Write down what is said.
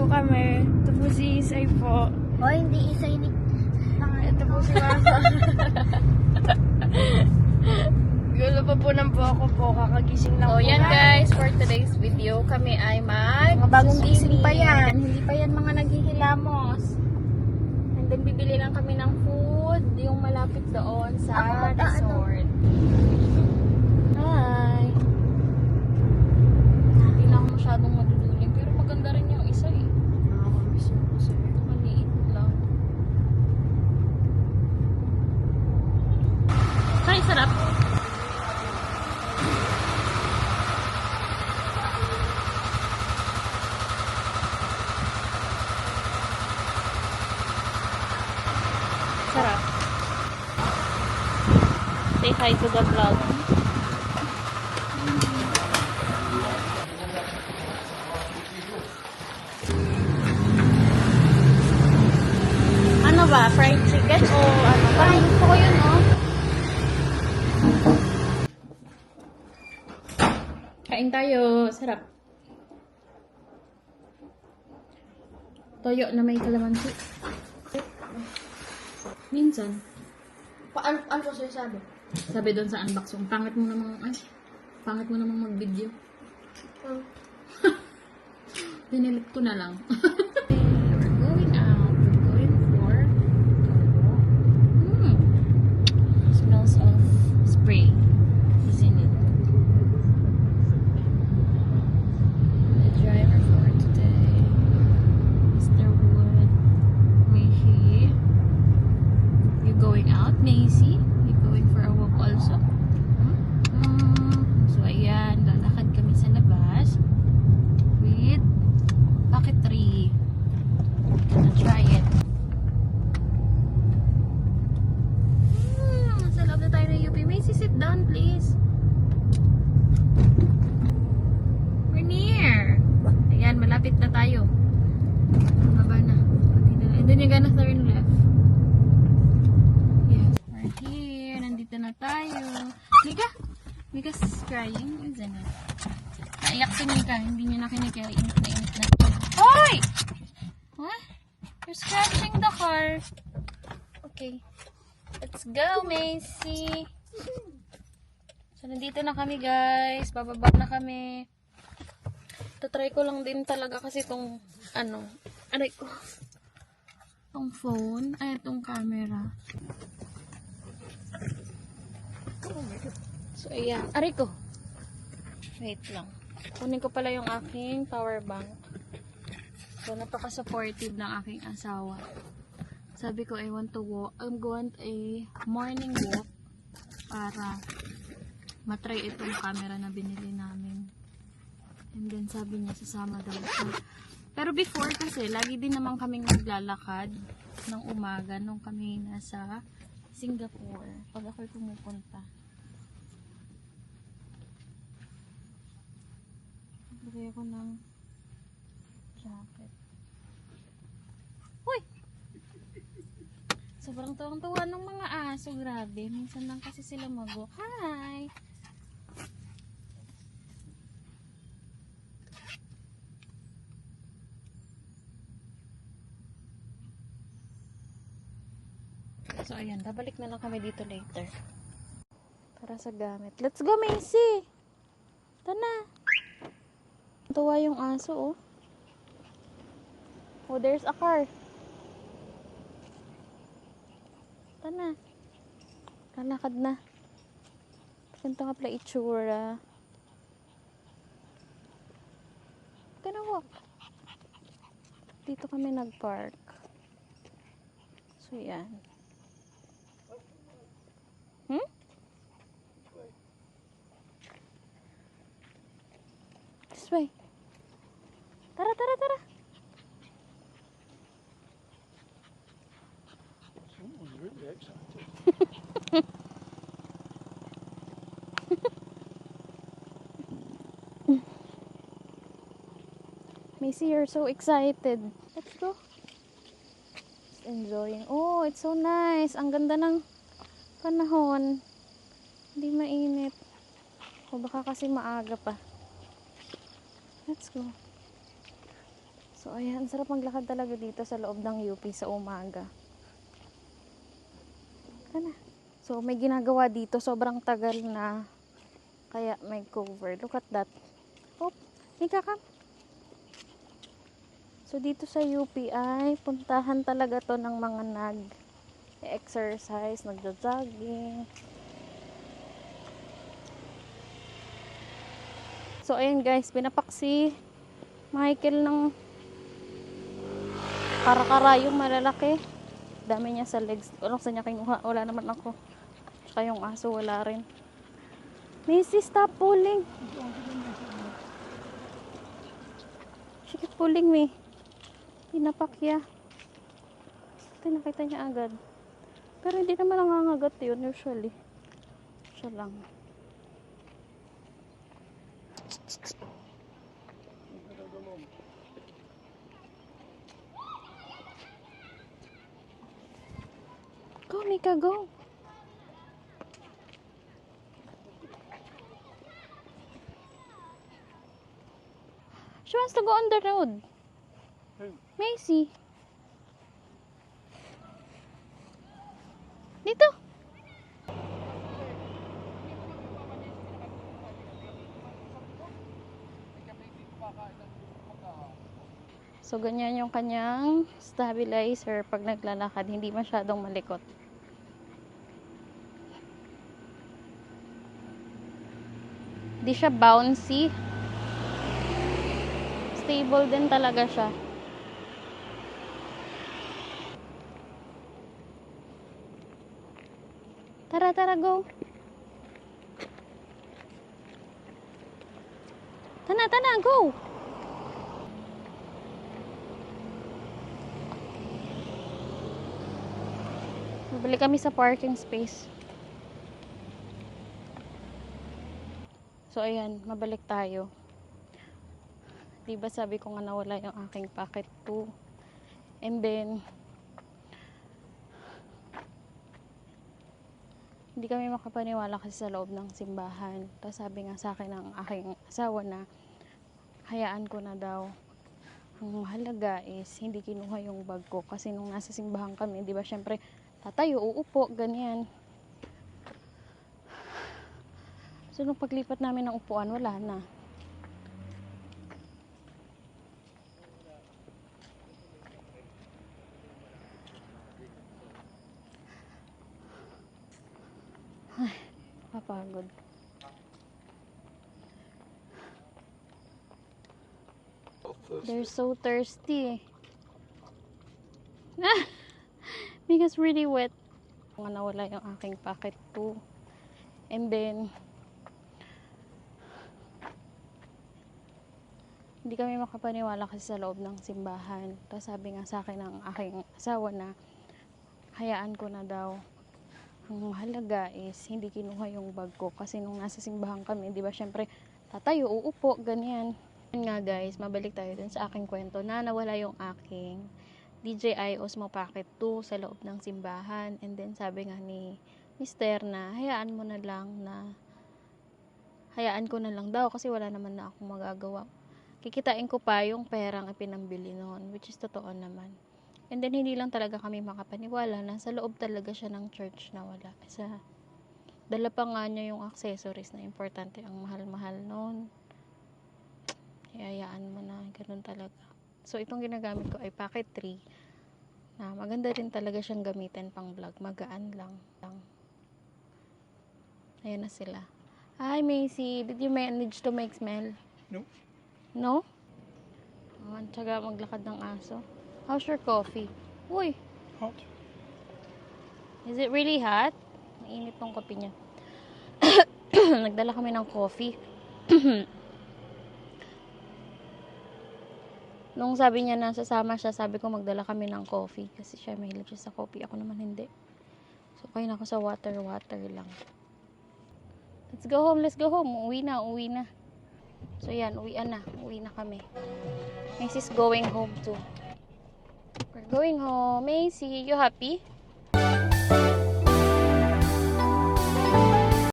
po kami. Ito po si Isay po. O, hindi Isay ni... Ito po si Mama. Gulo pa po ng buhok ko po. Kakagising lang So, po. yan guys, for today's video, kami ay Mga bagong gising pa yan. Hindi pa yan mga naghihilamos. And then, bibili lang kami ng food, yung malapit doon sa Ako resort. Hi! Hindi na ako masyadong maduduling, pero maganda rin yung isa eh. Nakakamiss na po sir. Maliit lang. Ay, sarap! Sarap. Say hi to the vlog. Ano ba? Fried chicken o ano? Parang gusto ko yun, oh. Kain tayo. Sarap. Toyo na may kalamansi. Minsan. Ano po sir sabi? Sabi doon sa unboxing, pangit mo namang mag-video. Pinilit ko na lang. We're going out. We're going for smells of spring. Isn't it? The driver for today, Mr. Wood. Mihi. You going out, Macy? You going for a walk also? So, ayan. Lalakad kami sa labas with pocket tree. Gonna try it. Sa loob na tayo ng UP. Macy, sit down, please. We're near. Ayan, malapit na tayo. Baba na. And then you're gonna turn left. Yes, we're here. Nandito na tayo. Mika? Mika's crying, isn't it? Naiyak si Mika. Hindi niya na kinikaya. Init na init na. Hoy! What? You're scratching the car. Okay. Let's go, Macy. So, nandito na kami, guys. Bababa na kami. Tatry ko lang din talaga kasi itong, aray ko. Itong phone. Ay, itong camera. So, ayan. Aray ko. Wait lang. Kunin ko pala yung aking power bank. So, napaka-supportive ng aking asawa. Sabi ko, I want a morning walk para matry itong camera na binili namin. And then, sabi niya, sasama daw siya. Pero before kasi, lagi din naman kaming naglalakad ng umaga nung kami nasa Singapore. Pag ako'y pumupunta. Lagay ako ng jacket. Uy! Sobrang tuwang-tuwa ng mga aso. Grabe. Minsan lang kasi sila mag-walk. Hi! So, ayan. Babalik na lang kami dito later. Para sa gamit. Let's go, Macy! Tana! Tuwa yung aso, oh. Oh, there's a car. Tana. Lalakad na. Ganito nga pala itsura. Gonna walk. Dito kami nag-park. So, yan. This way. Tara, tara, tara. Someone's really excited. Macy, you're so excited. Let's go. Just enjoying. Oh, it's so nice. Ang ganda ng panahon. Hindi mainit. O baka kasi maaga pa. Let's go. So, ayan. Sarap maglakad talaga dito sa loob ng UP sa umaga. Ano? So, may ginagawa dito. Sobrang tagal na. Kaya may cover. Look at that. Oh, Nika, come. So, dito sa UP ay puntahan talaga to ng mga nag-exercise, nagja-jogging. So, ayan guys. Pinapaksi Michael ng kara-kara yung malalaki. Dami niya sa legs. Ano sa niya kinuha? Wala naman ako. Tsaka yung aso, wala rin. Missy, stop pulling. She keep pulling me. Pinapakya. Ito, nakita niya agad. Pero hindi naman nangangagat yun usually. Siya lang. Go, Mika, go. She wants to go on the road. Who? Macy. Dito. So, ganyan yung kanyang stabilizer pag naglalakad. Hindi masyadong malikot. Hindi siya bouncy. Stable din talaga siya. Tara, tara, go. Tana, tana, go. Balik kami sa parking space. So, ayan, mabalik tayo. Diba sabi ko nga nawala yung aking packet 2. And then, hindi kami makapaniwala kasi sa loob ng simbahan. Tapos sabi nga sa akin ng aking asawa na hayaan ko na daw. Ang mahalaga is hindi kinuha yung bag ko. Kasi nung nasa simbahan kami, di ba syempre tatayo, uupo, ganyan. So nung paglipat namin ng upuan, wala na. Ay, kapagod. They're so thirsty. Because really wet. Nga nawala yung aking packet 2. And then, hindi kami makapaniwala kasi sa loob ng simbahan. Tapos sabi nga sa akin ng aking asawa na hayaan ko na daw. Ang mahalaga is hindi kinuha yung bag ko. Kasi nung nasa simbahan kami, di ba syempre tatayo, uupo, ganyan. Yun nga guys, mabalik tayo dun sa aking kwento na nawala yung aking DJI Osmo Pocket 2 sa loob ng simbahan. And then sabi nga ni Mister na hayaan ko na lang daw kasi wala naman na akong magagawa. Kikitain ko pa yung perang ipinambili noon, which is totoo naman. And then hindi lang talaga kami makapaniwala na sa loob talaga siya ng church na wala. Kasi dala pa nga niya yung accessories na importante, ang mahal-mahal noon. Hayaan mo na, ganun talaga. So, itong ginagamit ko ay Pocket 3 na maganda rin talaga siyang gamitin pang vlog. Magaan lang. Ayan na sila. Hi, Macy. Did you manage to make smell? No. No? Oh, tsaga maglakad ng aso. How's your coffee? Uy, Hot. is it really hot? Mainit tong kopi niya. Nagdala kami ng coffee. Nung sabi niya na sasama siya, sabi ko magdala kami ng coffee. Kasi siya mahilig siya sa coffee. Ako naman hindi. So, kain ako sa water lang. Let's go home. Uwi na. So, yan. Uwi na kami. Macy's going home too. We're going home. Macy, you happy?